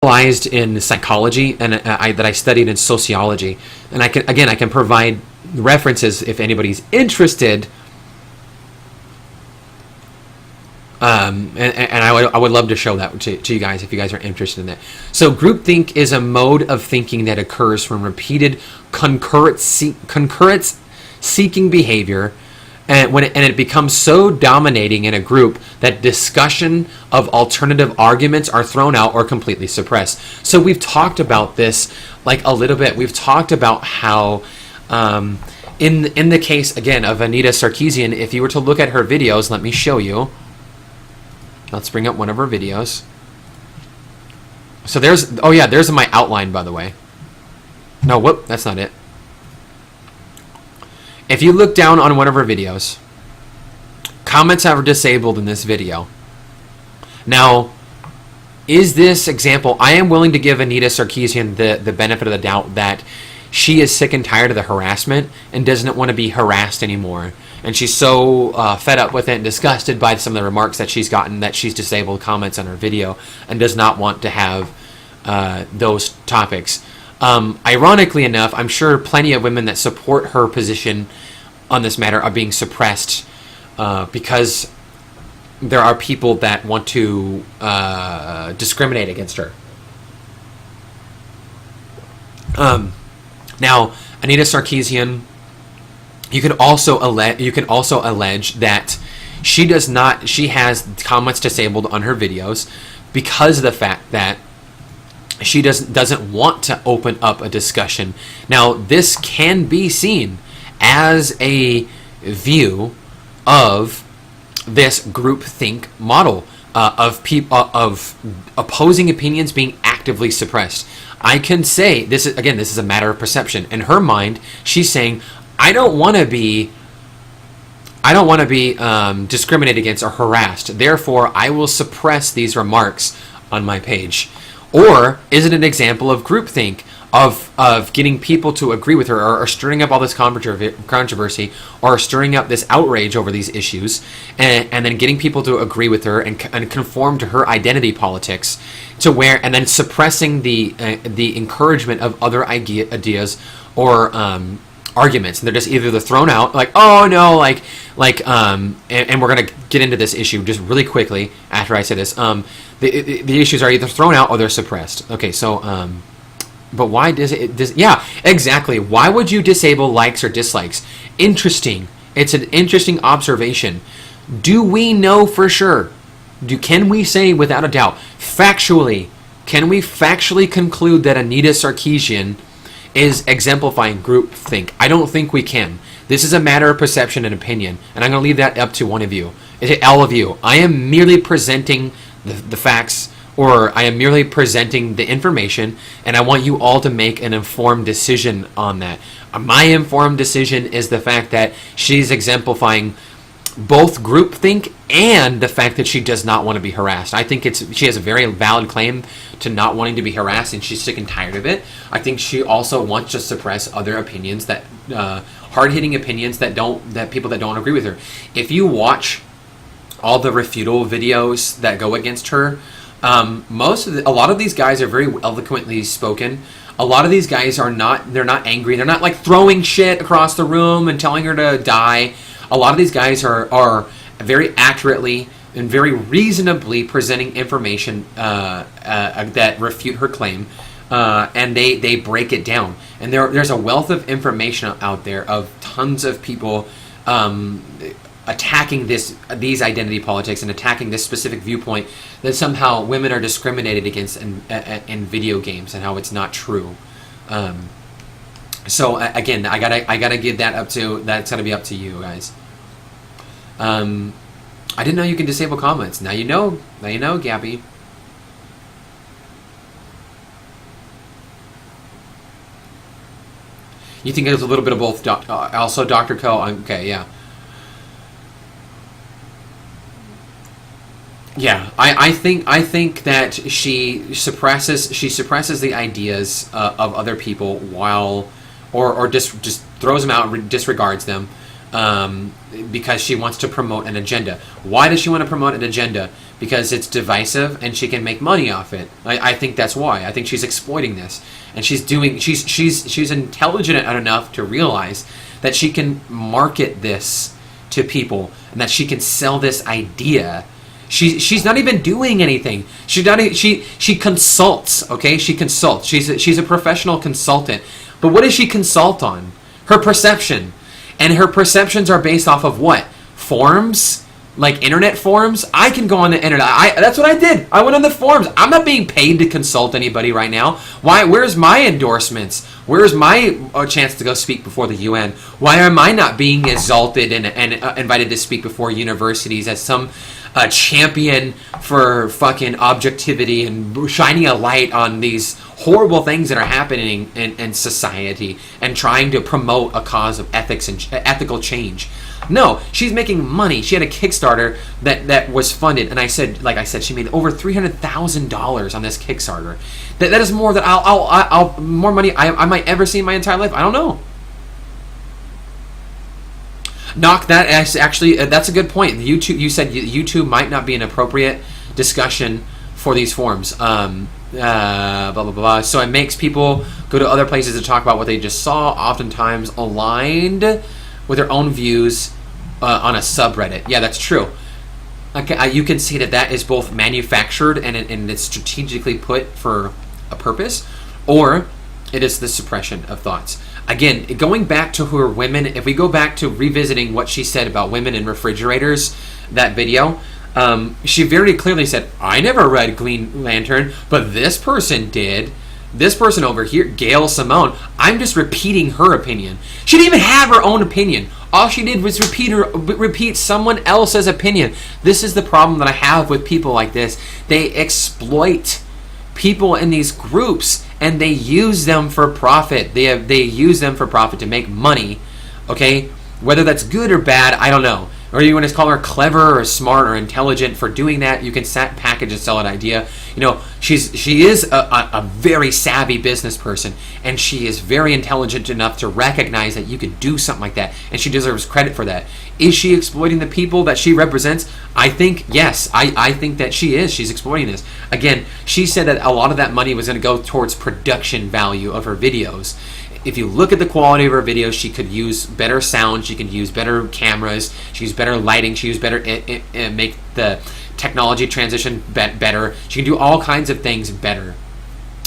specialized in psychology, and that I studied in sociology, and I can provide references if anybody's interested. And I would love to show that to you guys if you guys are interested in that. So groupthink is a mode of thinking that occurs from repeated concurrence seeking behavior, and it becomes so dominating in a group that discussion of alternative arguments are thrown out or completely suppressed. So we've talked about this like a little bit. We've talked about how in the case again of Anita Sarkeesian, if you were to look at her videos, let me show you. Let's bring up one of her videos. So there's my outline, by the way. No, whoop, that's not it. If you look down on one of her videos, comments are disabled in this video. Now, is this example, I am willing to give Anita Sarkeesian the benefit of the doubt that she is sick and tired of the harassment and doesn't want to be harassed anymore. And she's so fed up with it and disgusted by some of the remarks that she's gotten that she's disabled comments on her video and does not want to have those topics. Ironically enough, I'm sure plenty of women that support her position on this matter are being suppressed because there are people that want to discriminate against her. Now, Anita Sarkeesian, you can also allege that she has comments disabled on her videos because of the fact that she doesn't want to open up a discussion. Now, this can be seen as a view of this groupthink model of opposing opinions being actively suppressed. I can say this is a matter of perception. In her mind, she's saying, I don't want to be discriminated against or harassed. Therefore, I will suppress these remarks on my page. Or is it an example of groupthink, of getting people to agree with her, or stirring up all this controversy, or stirring up this outrage over these issues, and then getting people to agree with her and conform to her identity politics, and then suppressing the encouragement of other ideas or arguments, and they're just thrown out like, oh no, and we're gonna get into this issue just really quickly after I say this. The issues are either thrown out or they're suppressed. Okay, so but why does it? Yeah, exactly. Why would you disable likes or dislikes? Interesting. It's an interesting observation. Do we know for sure? Can we say without a doubt, factually, can we factually conclude that Anita Sarkeesian is exemplifying groupthink? I don't think we can. This is a matter of perception and opinion, and I'm going to leave that up to one of you, all of you. I am merely presenting the facts, or I am merely presenting the information, and I want you all to make an informed decision on that. My informed decision is the fact that she's exemplifying both groupthink and the fact that she does not want to be harassed. I think she has a very valid claim to not wanting to be harassed, and she's sick and tired of it. I think she also wants to suppress other opinions, that hard-hitting opinions that people that don't agree with her. If you watch all the refutal videos that go against her, a lot of these guys are very eloquently spoken. A lot of these guys they're not angry. They're not like throwing shit across the room and telling her to die. A lot of these guys are very accurately and very reasonably presenting information that refute her claim, and they break it down. And there's a wealth of information out there of tons of people attacking these identity politics and attacking this specific viewpoint that somehow women are discriminated against in video games, and how it's not true. So again, I gotta give that up to, that's gotta be up to you guys. I didn't know you can disable comments. Now you know. Now you know, Gabby. You think it was a little bit of both? Also, Dr. Co. Okay, yeah. Yeah, I think that she suppresses the ideas of other people, while or just throws them out and disregards them. because she wants to promote an agenda. Why does she want to promote an agenda? Because it's divisive and she can make money off it. I think that's why. I think she's exploiting this, and she's intelligent enough to realize that she can market this to people and that she can sell this idea. She's not even doing anything. She consults. Okay, she consults. She's a professional consultant. But what does she consult on? Her perception. And her perceptions are based off of what? Forums? Like internet forums? I can go on the internet. That's what I did. I went on the forums. I'm not being paid to consult anybody right now. Why? Where's my endorsements? Where's my chance to go speak before the UN? Why am I not being exalted and invited to speak before universities as some champion for fucking objectivity and shining a light on these horrible things that are happening in society and trying to promote a cause of ethics and ethical change? No, she's making money. She had a Kickstarter that was funded, and like I said, she made over $300,000 on this Kickstarter. That is more than I'll more money I might ever see in my entire life. I don't know. Knock that. Actually, that's a good point. YouTube. You said YouTube might not be an appropriate discussion for these forums. Blah blah blah. So it makes people go to other places to talk about what they just saw, oftentimes aligned with their own views on a subreddit. Yeah, that's true. Okay, you can see that is both manufactured and it's strategically put for a purpose, or it is the suppression of thoughts. Again, going back to her women, if we go back to revisiting what she said about women in refrigerators, that video, she very clearly said, I never read Green Lantern, but this person did. This person over here, Gail Simone, I'm just repeating her opinion. She didn't even have her own opinion. All she did was repeat someone else's opinion. This is the problem that I have with people like this. They exploit people in these groups and they use them for profit. They use them for profit to make money. Okay, whether that's good or bad, I don't know. Or you want to call her clever or smart or intelligent for doing that. You can package and sell an idea. You know, she is a very savvy business person, and she is very intelligent enough to recognize that you could do something like that, and she deserves credit for that. Is she exploiting the people that she represents? I think yes. I think that she is. She's exploiting this. Again, she said that a lot of that money was going to go towards production value of her videos. If you look at the quality of her videos, she could use better sound, she could use better cameras, she use better lighting, she use better make the technology transition better. She can do all kinds of things better.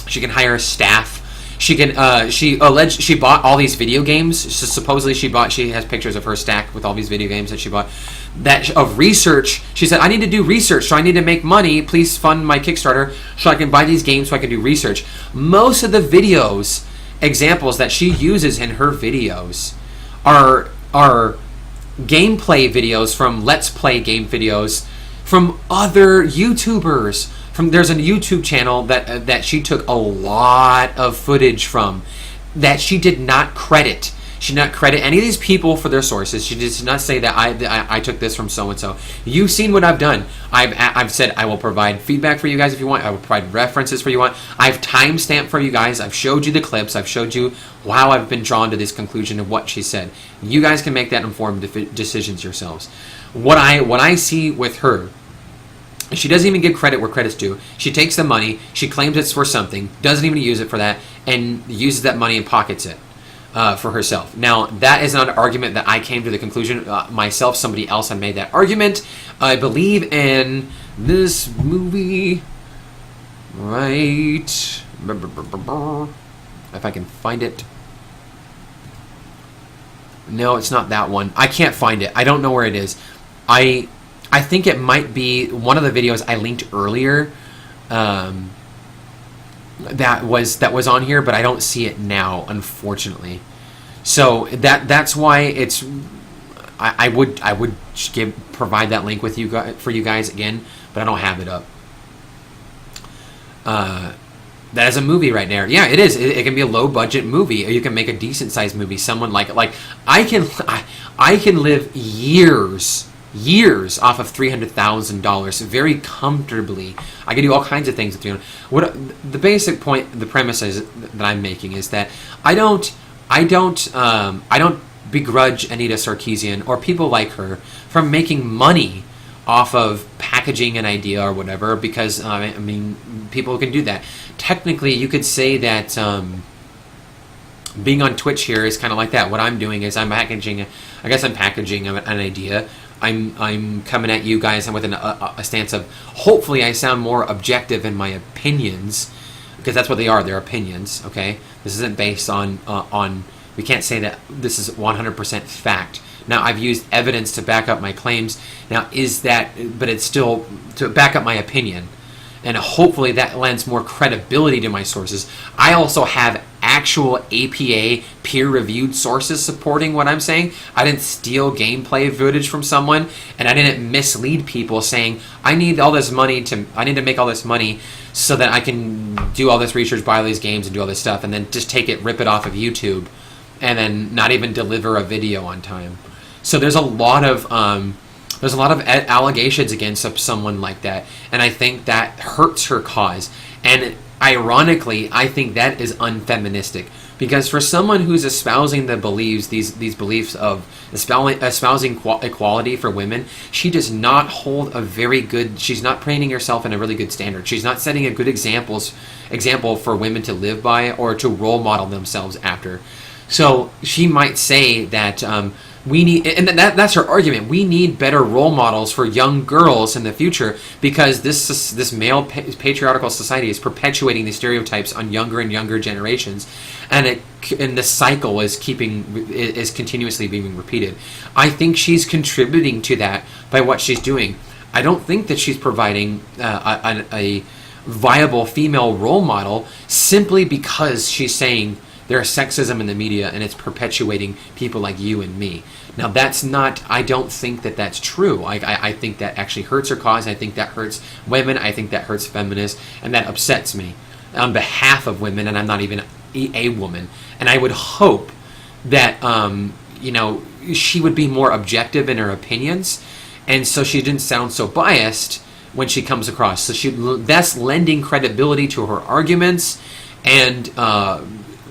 She can hire staff. She can. She alleged she bought all these video games. So supposedly she has pictures of her stacked with all these video games that she bought. That of research. She said, I need to do research, so I need to make money. Please fund my Kickstarter so I can buy these games so I can do research. Most of the videos, examples that she uses in her videos are gameplay videos from Let's Play game videos from other YouTubers. There's a YouTube channel that she took a lot of footage from that she did not credit. She did not credit any of these people for their sources. She did not say that I took this from so and so. You've seen what I've done. I've said I will provide feedback for you guys if you want. I will provide references for you want. I've timestamped for you guys. I've showed you the clips. I've showed you how I've been drawn to this conclusion of what she said. You guys can make that informed decisions yourselves. What I see with her, she doesn't even give credit where credit's due. She takes the money, she claims it's for something, doesn't even use it for that, and uses that money and pockets it for herself. Now, that is not an argument that I came to the conclusion myself. Somebody else had made that argument. I believe in this movie, right? If I can find it. No, it's not that one. I can't find it. I don't know where it is. I think it might be one of the videos I linked earlier that was on here, but I don't see it now, unfortunately. So that's why it's I would provide that link with you guys, for you guys again, but I don't have it up. That is a movie right there. Yeah, it is. It can be a low budget movie, or you can make a decent sized movie. Someone like I can live years off of $300,000 very comfortably. I can do all kinds of things with what the basic point, the premise is that I'm making is that I don't begrudge Anita Sarkeesian or people like her from making money off of packaging an idea or whatever, because I mean, people can do that. Technically, you could say that being on Twitch here is kind of like that. What I'm doing is I'm packaging an idea. I'm coming at you guys with a stance of, hopefully I sound more objective in my opinions, because that's what they are. They're opinions. Okay, this isn't based on we can't say that this is 100% fact. Now, I've used evidence to back up my claims. Now, but it's still to back up my opinion. And hopefully that lends more credibility to my sources. I also have actual APA peer-reviewed sources supporting what I'm saying. I didn't steal gameplay footage from someone, and I didn't mislead people saying, I need to make all this money so that I can do all this research, buy all these games, and do all this stuff, and then just rip it off of YouTube, and then not even deliver a video on time. So there's a lot of allegations against someone like that, and I think that hurts her cause. And ironically, I think that is unfeministic, because for someone who's espousing these beliefs of espousing equality for women, she does not hold she's not painting herself in a really good standard. She's not setting a good example for women to live by or to role model themselves after. So she might say that we need, and that's her argument. We need better role models for young girls in the future, because this male patriarchal society is perpetuating these stereotypes on younger and younger generations, and the cycle is continuously being repeated. I think she's contributing to that by what she's doing. I don't think that she's providing a viable female role model simply because she's saying there's sexism in the media and it's perpetuating people like you and me. Now, I don't think that that's true. I think that actually hurts her cause. I think that hurts women. I think that hurts feminists, and that upsets me on behalf of women, and I'm not even a woman. And I would hope that, she would be more objective in her opinions, and so she didn't sound so biased when she comes across. So that's lending credibility to her arguments, and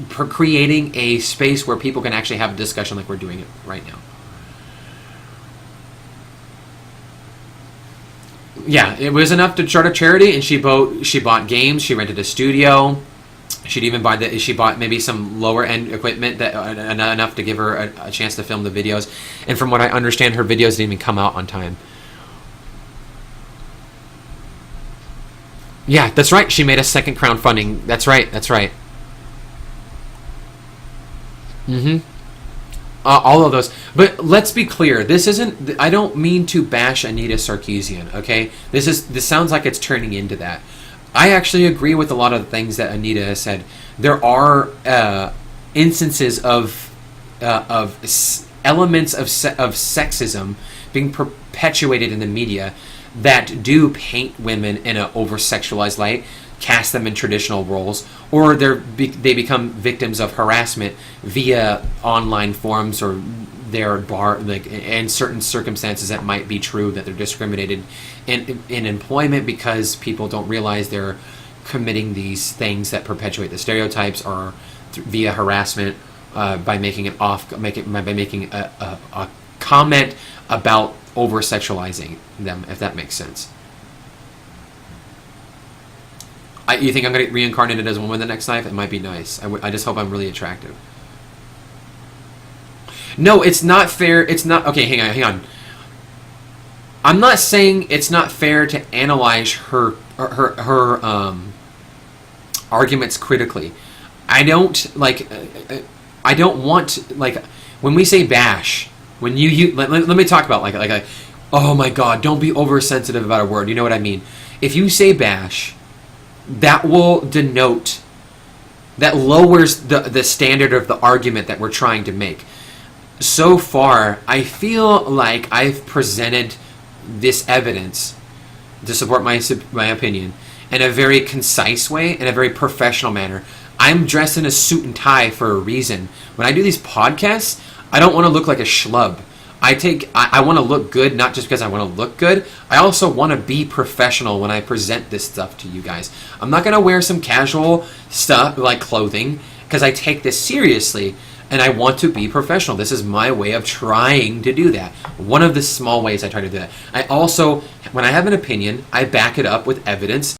creating a space where people can actually have a discussion like we're doing it right now. Yeah, it was enough to start a charity, and she bought games, she rented a studio, she bought maybe some lower end equipment that enough to give her a chance to film the videos. And from what I understand, her videos didn't even come out on time. Yeah, that's right. She made a second crowdfunding. That's right. All of those. But let's be clear. This isn't. I don't mean to bash Anita Sarkeesian. Okay. This sounds like it's turning into that. I actually agree with a lot of the things that Anita has said. There are instances of elements of sexism being perpetuated in the media that do paint women in an over-sexualized light, cast them in traditional roles, or they become victims of harassment via online forums, or in certain circumstances that might be true, that they're discriminated in employment because people don't realize they're committing these things that perpetuate the stereotypes, or via harassment by making a comment about over-sexualizing them, if that makes sense. You think I'm going to get reincarnated as a woman the next life? It might be nice. I just hope I'm really attractive. No, it's not fair. It's not... Okay, hang on. I'm not saying it's not fair to analyze her arguments critically. I don't want, when we say bash, when let me talk about oh my god, don't be oversensitive about a word. You know what I mean? If you say bash, that will denote, that lowers the standard of the argument that we're trying to make. So far, I feel like I've presented this evidence to support my opinion in a very concise way, in a very professional manner. I'm dressed in a suit and tie for a reason. When I do these podcasts, I don't want to look like a schlub. I want to look good, not just because I want to look good. I also want to be professional when I present this stuff to you guys. I'm not going to wear some casual stuff like clothing, because I take this seriously. and I want to be professional. This is my way of trying to do that. One of the small ways I try to do that. I also, when I have an opinion, I back it up with evidence.